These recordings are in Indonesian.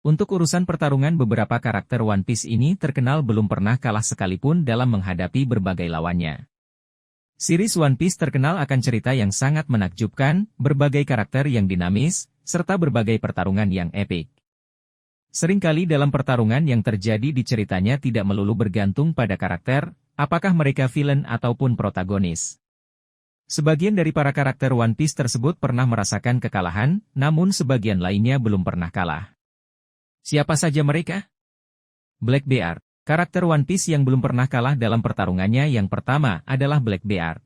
Untuk urusan pertarungan, beberapa karakter One Piece ini terkenal belum pernah kalah sekalipun dalam menghadapi berbagai lawannya. Series One Piece terkenal akan cerita yang sangat menakjubkan, berbagai karakter yang dinamis, serta berbagai pertarungan yang epik. Seringkali dalam pertarungan yang terjadi di ceritanya tidak melulu bergantung pada karakter, apakah mereka villain ataupun protagonis. Sebagian dari para karakter One Piece tersebut pernah merasakan kekalahan, namun sebagian lainnya belum pernah kalah. Siapa saja mereka? Blackbeard, karakter One Piece yang belum pernah kalah dalam pertarungannya. Yang pertama adalah Blackbeard.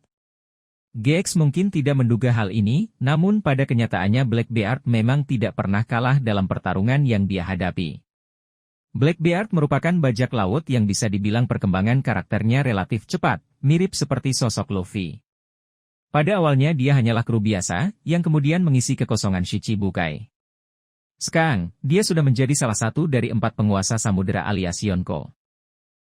GX mungkin tidak menduga hal ini, namun pada kenyataannya Blackbeard memang tidak pernah kalah dalam pertarungan yang dia hadapi. Blackbeard merupakan bajak laut yang bisa dibilang perkembangan karakternya relatif cepat, mirip seperti sosok Luffy. Pada awalnya dia hanyalah kru biasa, yang kemudian mengisi kekosongan Shichibukai. Sekarang, dia sudah menjadi salah satu dari 4 penguasa samudera alias Yonko.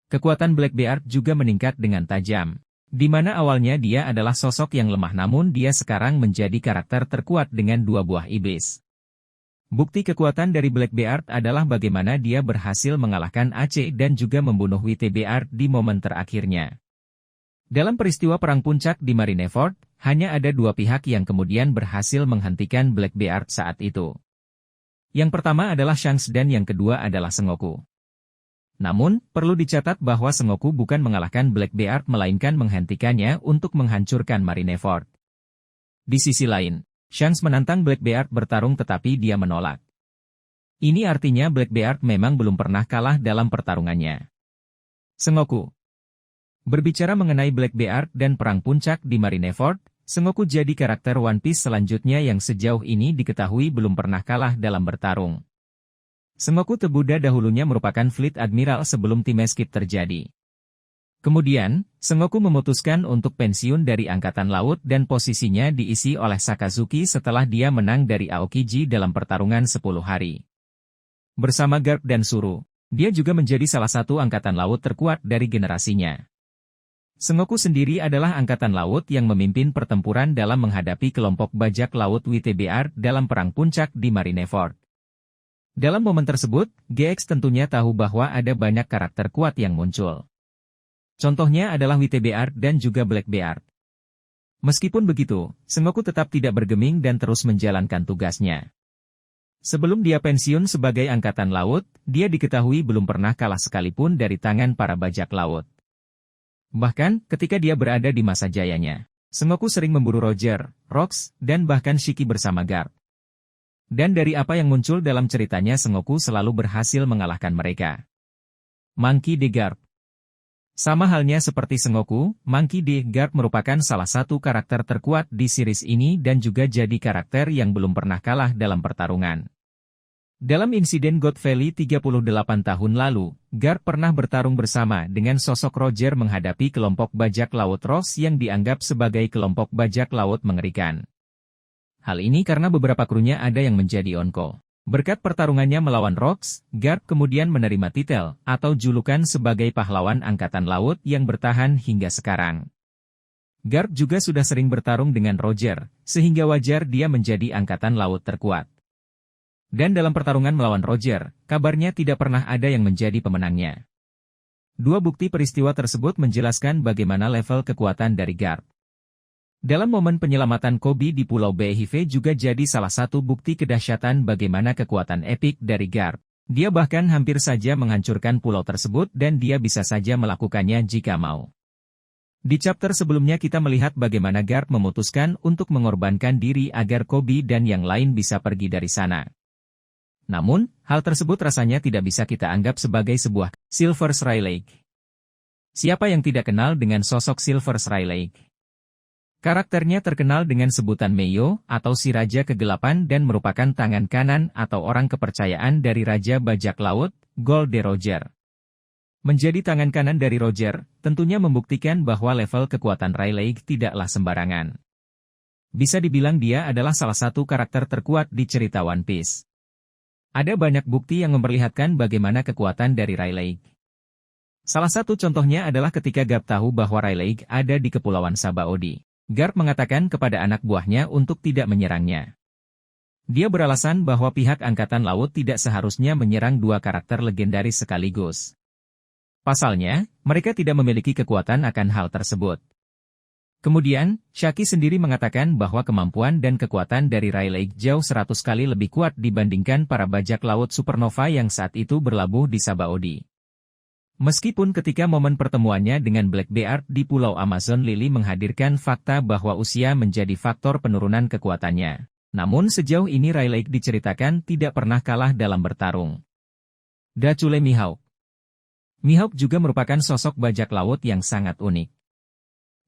Kekuatan Blackbeard juga meningkat dengan tajam. Di mana awalnya dia adalah sosok yang lemah, namun dia sekarang menjadi karakter terkuat dengan 2 buah iblis. Bukti kekuatan dari Blackbeard adalah bagaimana dia berhasil mengalahkan Ace dan juga membunuh WTBR di momen terakhirnya. Dalam peristiwa Perang Puncak di Marineford, hanya ada 2 pihak yang kemudian berhasil menghentikan Blackbeard saat itu. Yang pertama adalah Shanks dan yang kedua adalah Sengoku. Namun, perlu dicatat bahwa Sengoku bukan mengalahkan Blackbeard melainkan menghentikannya untuk menghancurkan Marineford. Di sisi lain, Shanks menantang Blackbeard bertarung tetapi dia menolak. Ini artinya Blackbeard memang belum pernah kalah dalam pertarungannya. Sengoku. Berbicara mengenai Blackbeard dan Perang Puncak di Marineford, Sengoku jadi karakter One Piece selanjutnya yang sejauh ini diketahui belum pernah kalah dalam bertarung. Sengoku Tebuda dahulunya merupakan Fleet Admiral sebelum Time Skip terjadi. Kemudian, Sengoku memutuskan untuk pensiun dari Angkatan Laut dan posisinya diisi oleh Sakazuki setelah dia menang dari Aokiji dalam pertarungan 10 hari. Bersama Garp dan Zoro, dia juga menjadi salah satu Angkatan Laut terkuat dari generasinya. Sengoku sendiri adalah Angkatan Laut yang memimpin pertempuran dalam menghadapi kelompok bajak laut WTBR dalam Perang Puncak di Marineford. Dalam momen tersebut, GX tentunya tahu bahwa ada banyak karakter kuat yang muncul. Contohnya adalah WTBR dan juga Blackbeard. Meskipun begitu, Sengoku tetap tidak bergeming dan terus menjalankan tugasnya. Sebelum dia pensiun sebagai Angkatan Laut, dia diketahui belum pernah kalah sekalipun dari tangan para bajak laut. Bahkan, ketika dia berada di masa jayanya, Sengoku sering memburu Roger, Rox, dan bahkan Shiki bersama Garp. Dan dari apa yang muncul dalam ceritanya, Sengoku selalu berhasil mengalahkan mereka. Monkey D. Garp. Sama halnya seperti Sengoku, Monkey D. Garp merupakan salah satu karakter terkuat di series ini dan juga jadi karakter yang belum pernah kalah dalam pertarungan. Dalam insiden God Valley 38 tahun lalu, Garp pernah bertarung bersama dengan sosok Roger menghadapi kelompok bajak laut Ross yang dianggap sebagai kelompok bajak laut mengerikan. Hal ini karena beberapa krunya ada yang menjadi onko. Berkat pertarungannya melawan Rox, Garp kemudian menerima titel atau julukan sebagai pahlawan Angkatan Laut yang bertahan hingga sekarang. Garp juga sudah sering bertarung dengan Roger, sehingga wajar dia menjadi Angkatan Laut terkuat. Dan dalam pertarungan melawan Roger, kabarnya tidak pernah ada yang menjadi pemenangnya. 2 bukti peristiwa tersebut menjelaskan bagaimana level kekuatan dari Garp. Dalam momen penyelamatan Kobe di Pulau Behive juga jadi salah satu bukti kedahsyatan bagaimana kekuatan epik dari Garp. Dia bahkan hampir saja menghancurkan pulau tersebut dan dia bisa saja melakukannya jika mau. Di chapter sebelumnya kita melihat bagaimana Garp memutuskan untuk mengorbankan diri agar Kobe dan yang lain bisa pergi dari sana. Namun, hal tersebut rasanya tidak bisa kita anggap sebagai sebuah Silver's Rayleigh. Siapa yang tidak kenal dengan sosok Silver's Rayleigh? Karakternya terkenal dengan sebutan Meio atau si Raja Kegelapan dan merupakan tangan kanan atau orang kepercayaan dari Raja Bajak Laut, Gold de Roger. Menjadi tangan kanan dari Roger, tentunya membuktikan bahwa level kekuatan Rayleigh tidaklah sembarangan. Bisa dibilang dia adalah salah satu karakter terkuat di cerita One Piece. Ada banyak bukti yang memperlihatkan bagaimana kekuatan dari Rayleigh. Salah satu contohnya adalah ketika Garp tahu bahwa Rayleigh ada di Kepulauan Sabaody. Garp mengatakan kepada anak buahnya untuk tidak menyerangnya. Dia beralasan bahwa pihak Angkatan Laut tidak seharusnya menyerang dua karakter legendaris sekaligus. Pasalnya, mereka tidak memiliki kekuatan akan hal tersebut. Kemudian, Shaki sendiri mengatakan bahwa kemampuan dan kekuatan dari Rayleigh jauh 100 kali lebih kuat dibandingkan para bajak laut supernova yang saat itu berlabuh di Sabaody. Meskipun ketika momen pertemuannya dengan Blackbeard di Pulau Amazon Lily menghadirkan fakta bahwa usia menjadi faktor penurunan kekuatannya. Namun sejauh ini Rayleigh diceritakan tidak pernah kalah dalam bertarung. Dracula Mihawk. Mihawk juga merupakan sosok bajak laut yang sangat unik.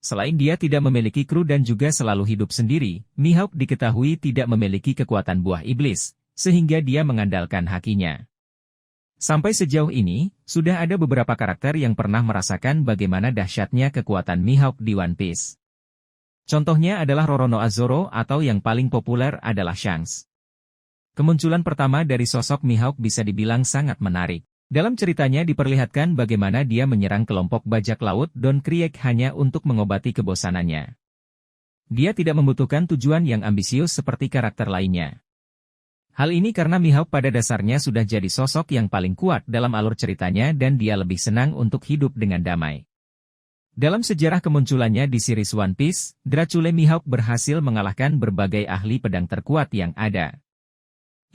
Selain dia tidak memiliki kru dan juga selalu hidup sendiri, Mihawk diketahui tidak memiliki kekuatan buah iblis, sehingga dia mengandalkan hakinya. Sampai sejauh ini, sudah ada beberapa karakter yang pernah merasakan bagaimana dahsyatnya kekuatan Mihawk di One Piece. Contohnya adalah Roronoa Zoro atau yang paling populer adalah Shanks. Kemunculan pertama dari sosok Mihawk bisa dibilang sangat menarik. Dalam ceritanya diperlihatkan bagaimana dia menyerang kelompok bajak laut Don Krieg hanya untuk mengobati kebosanannya. Dia tidak membutuhkan tujuan yang ambisius seperti karakter lainnya. Hal ini karena Mihawk pada dasarnya sudah jadi sosok yang paling kuat dalam alur ceritanya dan dia lebih senang untuk hidup dengan damai. Dalam sejarah kemunculannya di series One Piece, Dracula Mihawk berhasil mengalahkan berbagai ahli pedang terkuat yang ada.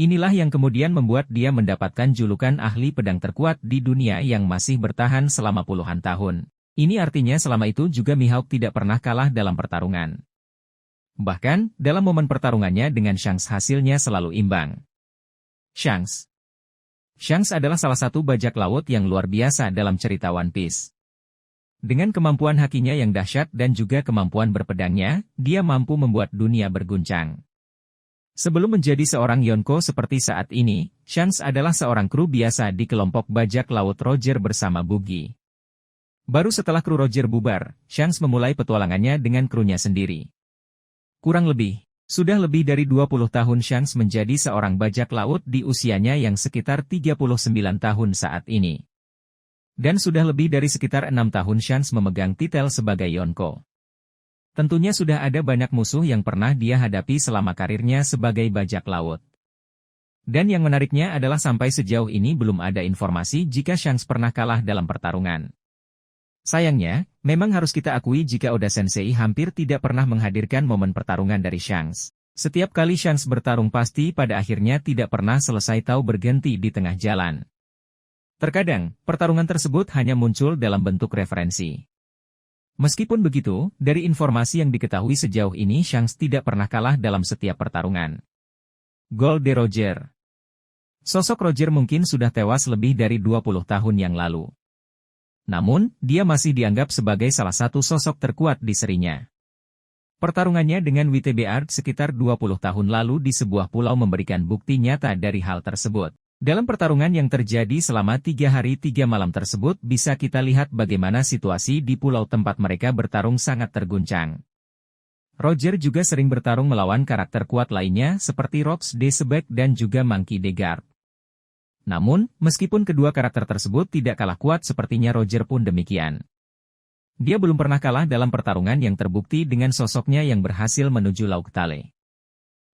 Inilah yang kemudian membuat dia mendapatkan julukan ahli pedang terkuat di dunia yang masih bertahan selama puluhan tahun. Ini artinya selama itu juga Mihawk tidak pernah kalah dalam pertarungan. Bahkan, dalam momen pertarungannya dengan Shanks hasilnya selalu imbang. Shanks adalah salah satu bajak laut yang luar biasa dalam cerita One Piece. Dengan kemampuan hakinya yang dahsyat dan juga kemampuan berpedangnya, dia mampu membuat dunia berguncang. Sebelum menjadi seorang Yonko seperti saat ini, Shanks adalah seorang kru biasa di kelompok bajak laut Roger bersama Buggy. Baru setelah kru Roger bubar, Shanks memulai petualangannya dengan krunya sendiri. Kurang lebih, sudah lebih dari 20 tahun Shanks menjadi seorang bajak laut di usianya yang sekitar 39 tahun saat ini. Dan sudah lebih dari sekitar 6 tahun Shanks memegang titel sebagai Yonko. Tentunya sudah ada banyak musuh yang pernah dia hadapi selama karirnya sebagai bajak laut. Dan yang menariknya adalah sampai sejauh ini belum ada informasi jika Shanks pernah kalah dalam pertarungan. Sayangnya, memang harus kita akui jika Oda Sensei hampir tidak pernah menghadirkan momen pertarungan dari Shanks. Setiap kali Shanks bertarung pasti pada akhirnya tidak pernah selesai tahu berhenti di tengah jalan. Terkadang, pertarungan tersebut hanya muncul dalam bentuk referensi. Meskipun begitu, dari informasi yang diketahui sejauh ini Shanks tidak pernah kalah dalam setiap pertarungan. Gol de Roger. Sosok Roger mungkin sudah tewas lebih dari 20 tahun yang lalu. Namun, dia masih dianggap sebagai salah satu sosok terkuat di serinya. Pertarungannya dengan Whitebeard sekitar 20 tahun lalu di sebuah pulau memberikan bukti nyata dari hal tersebut. Dalam pertarungan yang terjadi selama 3 hari 3 malam tersebut bisa kita lihat bagaimana situasi di pulau tempat mereka bertarung sangat terguncang. Roger juga sering bertarung melawan karakter kuat lainnya seperti Rox de Sebek dan juga Monkey D. Garp. Namun, meskipun kedua karakter tersebut tidak kalah kuat sepertinya Roger pun demikian. Dia belum pernah kalah dalam pertarungan yang terbukti dengan sosoknya yang berhasil menuju Laut Tale.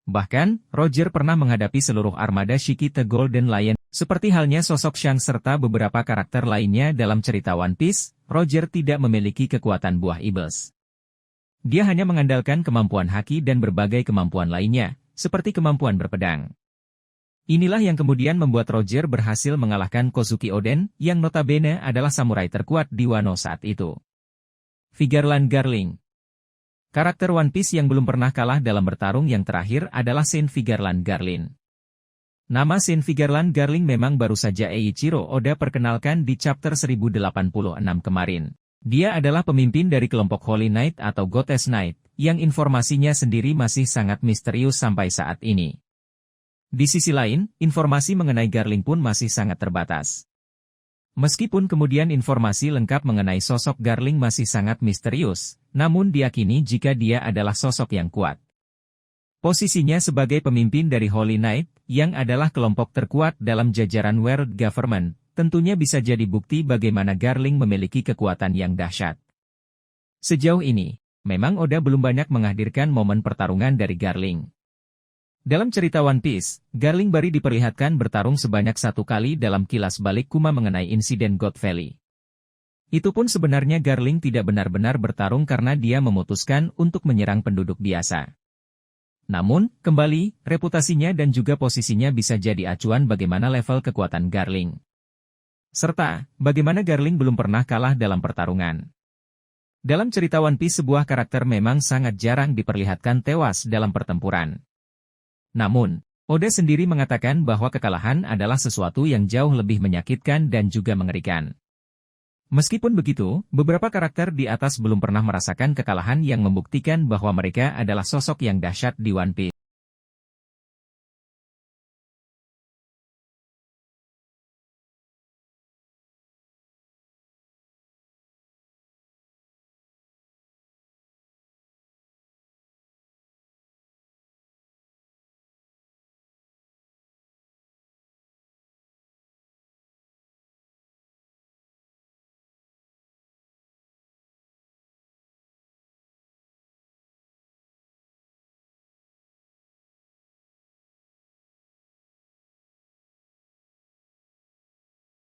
Bahkan, Roger pernah menghadapi seluruh armada Shiki the Golden Lion. Seperti halnya sosok Shanks serta beberapa karakter lainnya dalam cerita One Piece, Roger tidak memiliki kekuatan buah iblis. Dia hanya mengandalkan kemampuan haki dan berbagai kemampuan lainnya, seperti kemampuan berpedang. Inilah yang kemudian membuat Roger berhasil mengalahkan Kozuki Oden, yang notabene adalah samurai terkuat di Wano saat itu. Vigarland Garling. Karakter One Piece yang belum pernah kalah dalam bertarung yang terakhir adalah Saint Vigarland Garling. Nama Saint Vigarland Garling memang baru saja Eiichiro Oda perkenalkan di chapter 1086 kemarin. Dia adalah pemimpin dari kelompok Holy Knight atau Goddess Knight, yang informasinya sendiri masih sangat misterius sampai saat ini. Di sisi lain, informasi mengenai Garling pun masih sangat terbatas. Meskipun kemudian informasi lengkap mengenai sosok Garling masih sangat misterius, namun diyakini jika dia adalah sosok yang kuat. Posisinya sebagai pemimpin dari Holy Knight, yang adalah kelompok terkuat dalam jajaran World Government, tentunya bisa jadi bukti bagaimana Garling memiliki kekuatan yang dahsyat. Sejauh ini, memang Oda belum banyak menghadirkan momen pertarungan dari Garling. Dalam cerita One Piece, Garling Bari diperlihatkan bertarung sebanyak 1 kali dalam kilas balik Kuma mengenai insiden God Valley. Itu pun sebenarnya Garling tidak benar-benar bertarung karena dia memutuskan untuk menyerang penduduk biasa. Namun, kembali, reputasinya dan juga posisinya bisa jadi acuan bagaimana level kekuatan Garling. Serta, bagaimana Garling belum pernah kalah dalam pertarungan. Dalam cerita One Piece sebuah karakter memang sangat jarang diperlihatkan tewas dalam pertempuran. Namun, Oda sendiri mengatakan bahwa kekalahan adalah sesuatu yang jauh lebih menyakitkan dan juga mengerikan. Meskipun begitu, beberapa karakter di atas belum pernah merasakan kekalahan yang membuktikan bahwa mereka adalah sosok yang dahsyat di One Piece.